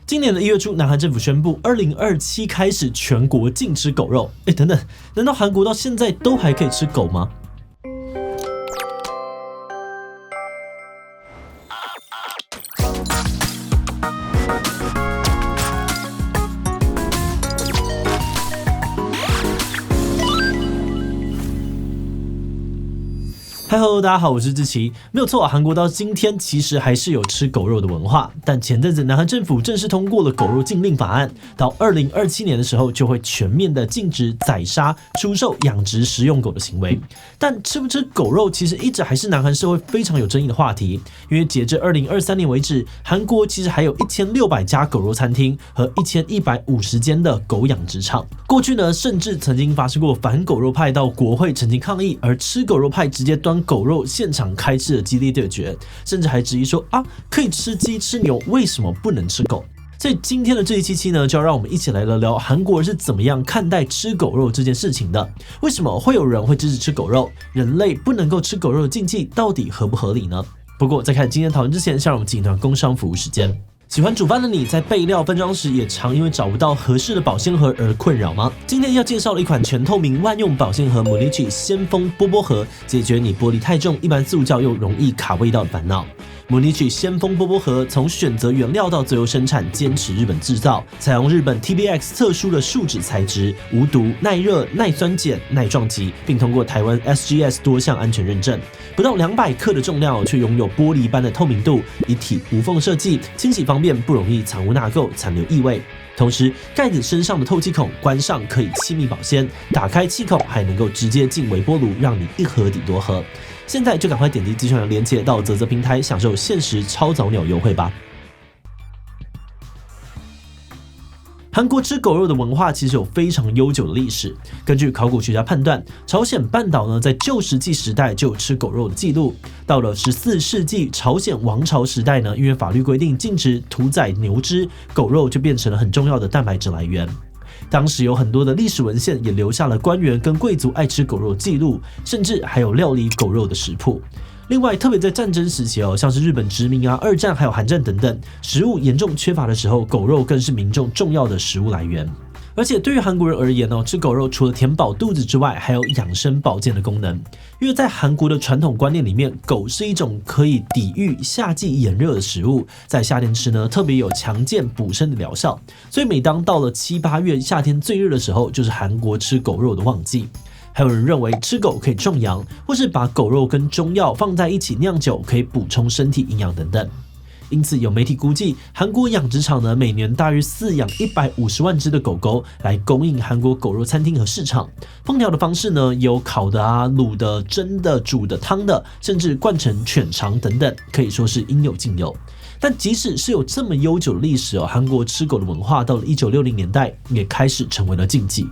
今年的1月初，南韩政府宣布，2027开始全国禁吃狗肉。等等，难道韩国到现在都还可以吃狗吗？Hello， 大家好，我是志奇。没有错，韩国到今天其实还是有吃狗肉的文化，但前阵子南韩政府正式通过了狗肉禁令法案，到2027年的时候就会全面的禁止宰杀、出售、养殖食用狗的行为。但吃不吃狗肉其实一直还是南韩社会非常有争议的话题，因为截至2023年为止，韩国其实还有1600家狗肉餐厅和1150间的狗养殖场。过去呢，甚至曾经发生过反狗肉派到国会澄清抗议，而吃狗肉派直接端狗肉现场开吃的激烈对决，甚至还质疑说可以吃鸡吃牛，为什么不能吃狗？所以今天的这一期呢，就要让我们一起来聊聊韩国人是怎么样看待吃狗肉这件事情的。为什么会有人会支持吃狗肉？人类不能够吃狗肉的禁忌到底合不合理呢？不过在开始今天讨论之前，先让我们进一段工商服务时间。喜欢煮饭的你，在备料分装时也常因为找不到合适的保鲜盒而困扰吗？今天要介绍了一款全透明万用保鲜盒 Munichi 先锋波波盒，解决你玻璃太重、一般塑胶又容易卡味道的烦恼。Munichi 先锋波波盒从选择原料到最后生产，坚持日本制造，采用日本 TBX 特殊的树脂材质，无毒、耐热、耐酸碱、耐撞击，并通过台湾 SGS 多项安全认证。不到200克的重量，却拥有玻璃般的透明度，一体无缝设计，清洗方便，不容易藏污纳垢、残留异味。同时，盖子身上的透气孔关上可以气密保鲜，打开气孔还能够直接进微波炉，让你一盒抵多盒。现在就赶快点击资讯栏连结到嘖平台，享受限时超早鸟优惠吧。韩国吃狗肉的文化其实有非常悠久的历史。根据考古学家判断，朝鲜半岛呢在旧石器时代就有吃狗肉的记录。到了14世纪朝鲜王朝时代呢，因为法律规定禁止屠宰牛只，狗肉就变成了很重要的蛋白质来源。当时有很多的历史文献也留下了官员跟贵族爱吃狗肉记录，甚至还有料理狗肉的食谱。另外，特别在战争时期像是日本殖民2战还有韩战等等，食物严重缺乏的时候，狗肉更是民众重要的食物来源。而且对于韩国人而言吃狗肉除了填饱肚子之外，还有养生保健的功能。因为在韩国的传统观念里面，狗是一种可以抵御夏季炎热的食物，在夏天吃呢，特别有强健补身的疗效。所以每当到了7、8月夏天最热的时候，就是韩国吃狗肉的旺季。还有人认为吃狗可以壮阳，或是把狗肉跟中药放在一起酿酒，可以补充身体营养等等。因此有媒体估计，韩国养殖场呢每年大约饲养150万只的狗狗，来供应韩国狗肉餐厅和市场。烹调的方式呢有烤的卤的、蒸的、煮的、汤的，甚至灌成犬肠等等，可以说是应有尽有。但即使是有这么悠久的历史韩国吃狗的文化到了1960年代也开始成为了禁忌。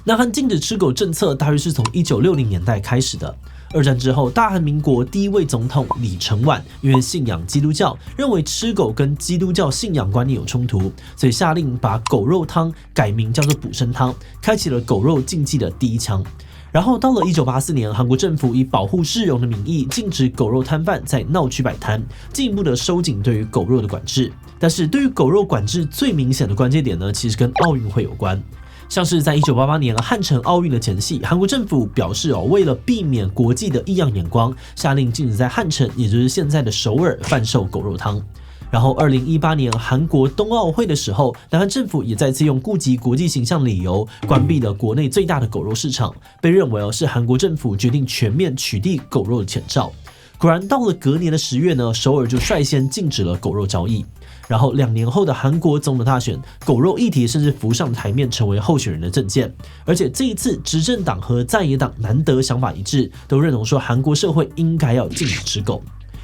南韩禁止吃狗政策大约是从1960年代开始的。2战之后，大韩民国第一位总统李承晚因为信仰基督教，认为吃狗跟基督教信仰观念有冲突，所以下令把狗肉汤改名叫做补身汤，开启了狗肉禁忌的第一枪。然后到了1984年，韩国政府以保护市容的名义，禁止狗肉摊贩在闹区摆摊，进一步的收紧对于狗肉的管制。但是对于狗肉管制最明显的关键点呢，其实跟奥运会有关。像是在1988年汉城奥运的前夕，韩国政府表示为了避免国际的异样眼光，下令禁止在汉城，也就是现在的首尔贩售狗肉汤。然后2018年韩国冬奥会的时候，南韩政府也再次用顾及国际形象理由，关闭了国内最大的狗肉市场，被认为是韩国政府决定全面取缔狗肉的前兆。果然到了隔年的10月呢，首尔就率先禁止了狗肉交易。然后2年后的韩国总统大选，狗肉议题甚至浮上台面，成为候选人的政见。而且这一次执政党和在野党难得想法一致，都认同说韩国社会应该要禁止吃狗。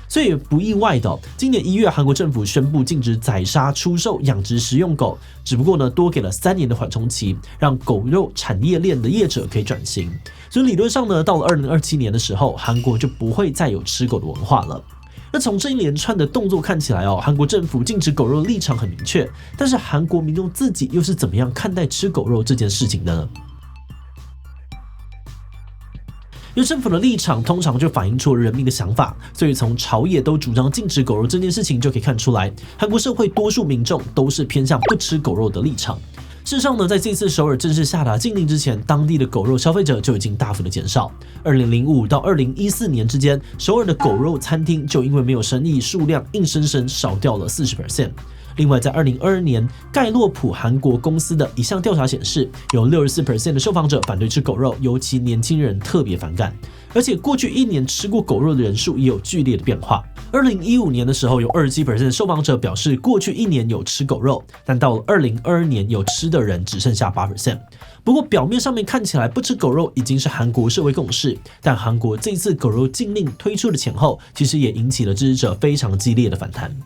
所以也不意外的今年1月韩国政府宣布禁止宰杀、出售、养殖食用狗，只不过呢多给了3年的缓冲期，让狗肉产业链的业者可以转型。所以理论上呢，到了2027年的时候，韩国就不会再有吃狗的文化了。那从这一连串的动作看起来韩国政府禁止狗肉的立场很明确，但是韩国民众自己又是怎么样看待吃狗肉这件事情的呢？因为政府的立场通常就反映出了人民的想法，所以从朝野都主张禁止狗肉这件事情就可以看出来，韩国社会多数民众都是偏向不吃狗肉的立场。事实上呢，在这次首尔正式下达禁令之前，当地的狗肉消费者就已经大幅的减少。2005到2014年之间，首尔的狗肉餐厅就因为没有生意，数量硬生生少掉了40%。另外，在2022年，盖洛普韩国公司的一项调查显示，有64% 的受访者反对吃狗肉，尤其年轻人特别反感。而且过去1年吃过狗肉的人数也有剧烈的变化。2015年的时候，有27% 的受访者表示过去1年有吃狗肉，但到了2022年，有吃的人只剩下8%。不过表面上面看起来不吃狗肉已经是韩国社会共识，但韩国这次狗肉禁令推出的前后，其实也引起了支持者非常激烈的反弹。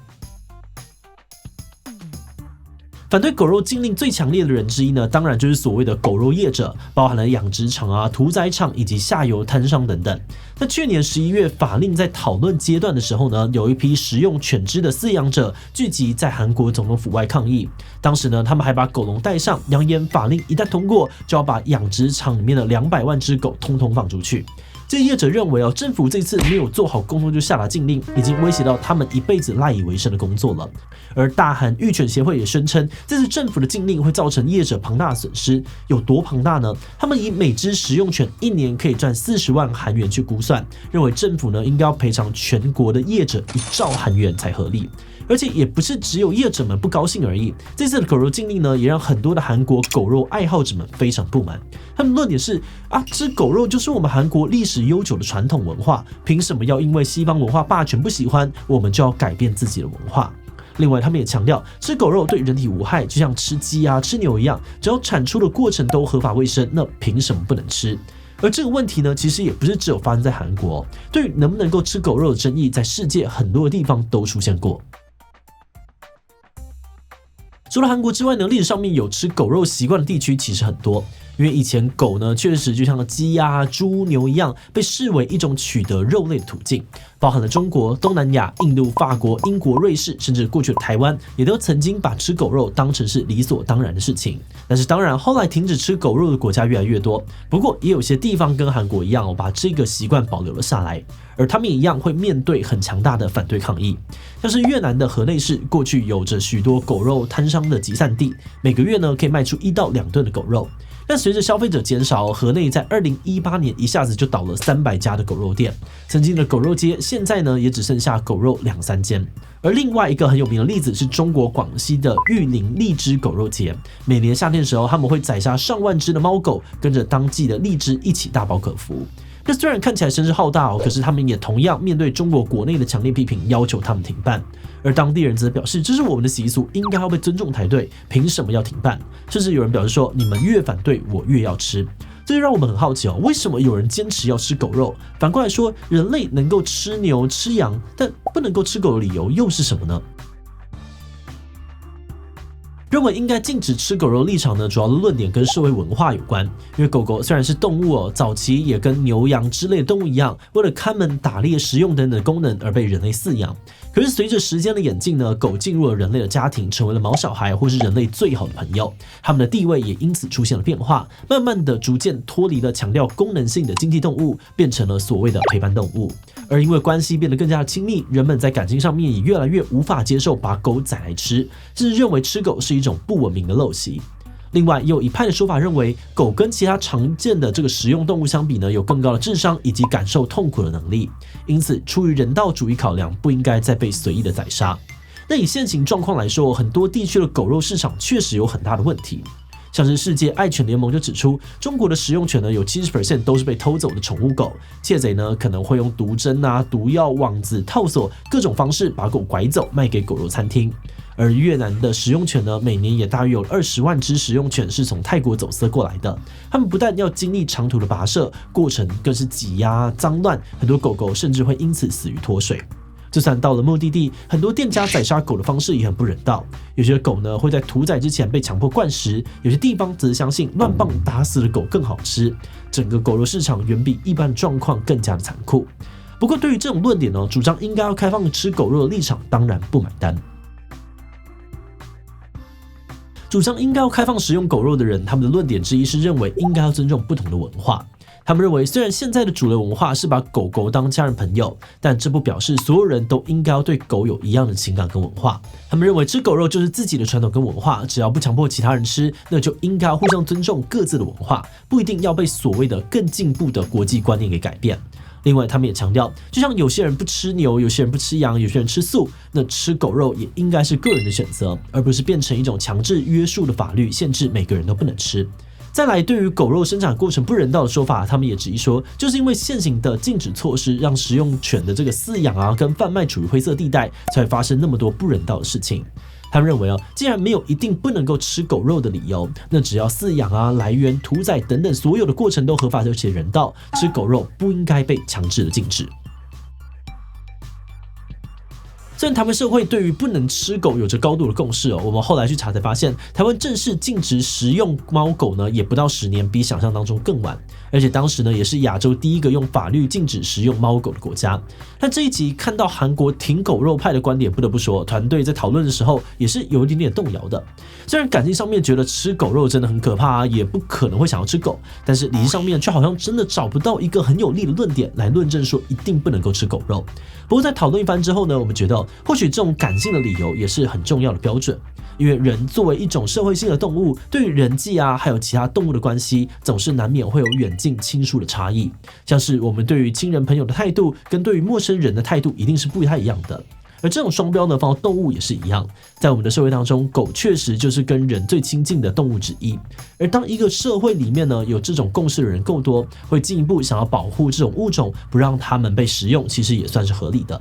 反对狗肉禁令最强烈的人之一呢，当然就是所谓的狗肉业者，包含了养殖场啊、屠宰场以及下游摊商等等。那去年11月法令在讨论阶段的时候呢，有一批食用犬只的饲养者聚集在韩国总统府外抗议。当时呢，他们还把狗笼带上，扬言法令一旦通过，就要把养殖场里面的200万只狗通通放出去。这些业者认为政府这次没有做好沟通就下达禁令，已经威胁到他们一辈子赖以为生的工作了。而大韩育犬协会也声称，这次政府的禁令会造成业者庞大的损失，有多庞大呢？他们以每只食用犬1年可以赚40万韩元去估算，认为政府呢应该要赔偿全国的业者1兆韩元才合理。而且也不是只有业者们不高兴而已，这次的狗肉禁令呢，也让很多的韩国狗肉爱好者们非常不满。他们的论点是吃狗肉就是我们韩国历史悠久的传统文化，凭什么要因为西方文化霸权不喜欢，我们就要改变自己的文化？另外，他们也强调，吃狗肉对人体无害，就像吃鸡啊、吃牛一样，只要产出的过程都合法卫生，那凭什么不能吃？而这个问题呢，其实也不是只有发生在韩国，对于能不能够吃狗肉的争议，在世界很多的地方都出现过。除了韩国之外呢，历史上面有吃狗肉习惯的地区其实很多。因为以前狗呢，确实就像鸡啊、猪、牛一样，被视为一种取得肉类的途径，包含了中国、东南亚、印度、法国、英国、瑞士，甚至过去的台湾，也都曾经把吃狗肉当成是理所当然的事情。但是当然，后来停止吃狗肉的国家越来越多，不过也有些地方跟韩国一样，把这个习惯保留了下来。而他们也一样会面对很强大的反对抗议，像是越南的河内市，过去有着许多狗肉摊商的集散地，每个月呢可以卖出1到2吨的狗肉。但随着消费者减少，河内在2018年一下子就倒了300家的狗肉店，曾经的狗肉街现在呢也只剩下狗肉2-3间。而另外一个很有名的例子是中国广西的玉林荔枝狗肉节，每年夏天的时候，他们会宰杀上万只的猫狗，跟着当季的荔枝一起大饱可福。这虽然看起来声势浩大可是他们也同样面对中国国内的强烈批评，要求他们停办。而当地人则表示，这是我们的习俗，应该要被尊重才对，凭什么要停办？甚至有人表示说，你们越反对，我越要吃。这就让我们很好奇为什么有人坚持要吃狗肉？反过来说，人类能够吃牛吃羊，但不能够吃狗的理由又是什么呢？认为应该禁止吃狗肉立场呢，主要的论点跟社会文化有关。因为狗狗虽然是动物早期也跟牛羊之类的动物一样，为了看门、打猎、食用等等的功能而被人类饲养。可是随着时间的演进呢，狗进入了人类的家庭，成为了毛小孩或是人类最好的朋友，他们的地位也因此出现了变化，慢慢的逐渐脱离了强调功能性的经济动物，变成了所谓的陪伴动物。而因为关系变得更加亲密，人们在感情上面也越来越无法接受把狗宰来吃，甚至认为吃狗是一种不文明的陋习。另外，也有一派的说法认为，狗跟其他常见的这个食用动物相比呢，有更高的智商以及感受痛苦的能力，因此出于人道主义考量，不应该再被随意的宰杀。那以现行状况来说，很多地区的狗肉市场确实有很大的问题。像是世界爱犬联盟就指出，中国的食用犬呢有 70% 都是被偷走的宠物狗，窃贼呢可能会用毒针啊、毒药、网子、套索各种方式把狗拐走，卖给狗肉餐厅。而越南的食用犬呢，每年也大约有20万只食用犬是从泰国走私过来的。他们不但要经历长途的跋涉，过程更是挤压、脏乱，很多狗狗甚至会因此死于脱水。就算到了目的地，很多店家宰杀狗的方式也很不人道。有些狗呢会在屠宰之前被强迫灌食，有些地方则相信乱棒打死的狗更好吃。整个狗肉市场远比一般状况更加的残酷。不过对于这种论点呢，主张应该要开放吃狗肉的立场当然不买单。主张应该要开放食用狗肉的人，他们的论点之一是认为应该要尊重不同的文化。他们认为，虽然现在的主流文化是把狗狗当家人朋友，但这不表示所有人都应该要对狗有一样的情感跟文化。他们认为吃狗肉就是自己的传统跟文化，只要不强迫其他人吃，那就应该互相尊重各自的文化，不一定要被所谓的更进步的国际观念给改变。另外，他们也强调，就像有些人不吃牛，有些人不吃羊，有些人吃素，那吃狗肉也应该是个人的选择，而不是变成一种强制约束的法律，限制每个人都不能吃。再来，对于狗肉生产过程不人道的说法，他们也质疑说，就是因为现行的禁止措施，让食用犬的这个饲养啊跟贩卖处于灰色地带，才会发生那么多不人道的事情。他们认为既然没有一定不能够吃狗肉的理由，那只要饲养啊、来源、屠宰等等所有的过程都合法而且人道，吃狗肉不应该被强制的禁止。虽然台湾社会对于不能吃狗有着高度的共识我们后来去查才发现，台湾正式禁止食用猫狗呢，也不到10年，比想象当中更晚。而且当时呢，也是亚洲第一个用法律禁止食用猫狗的国家。但这一集看到韩国挺狗肉派的观点，不得不说，团队在讨论的时候也是有一点点动摇的。虽然感情上面觉得吃狗肉真的很可怕也不可能会想要吃狗，但是理智上面却好像真的找不到一个很有力的论点来论证说一定不能够吃狗肉。不过在讨论一番之后呢，我们觉得或许这种感性的理由也是很重要的标准，因为人作为一种社会性的动物，对于人际啊还有其他动物的关系，总是难免会有远近亲疏的差异。像是我们对于亲人朋友的态度，跟对于陌生人的态度一定是不太一样的。而这种双标呢，放到动物也是一样。在我们的社会当中，狗确实就是跟人最亲近的动物之一。而当一个社会里面呢有这种共识的人够多，会进一步想要保护这种物种，不让它们被食用，其实也算是合理的。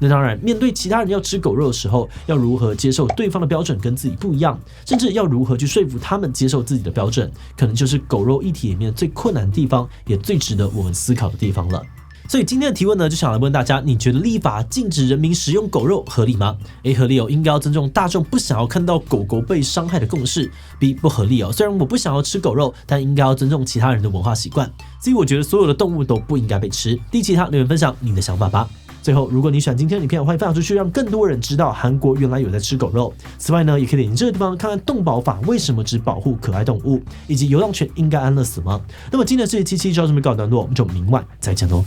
那当然，面对其他人要吃狗肉的时候，要如何接受对方的标准跟自己不一样，甚至要如何去说服他们接受自己的标准，可能就是狗肉议题里面最困难的地方，也最值得我们思考的地方了。所以今天的提问呢，就想来问大家，你觉得立法禁止人民食用狗肉合理吗？ A 合理应该要尊重大众不想要看到狗狗被伤害的共识。 B 不合理虽然我不想要吃狗肉，但应该要尊重其他人的文化习惯。 C 我觉得所有的动物都不应该被吃。第其他留言分享你的想法吧。最后，如果你喜欢今天的影片，欢迎分享出去，让更多人知道韩国原来有在吃狗肉。此外呢，也可以点击这个地方看看动保法为什么只保护可爱动物，以及流浪犬应该安乐死吗？那么今天的这一期就到这边告一段落，我们就明晚再见喽。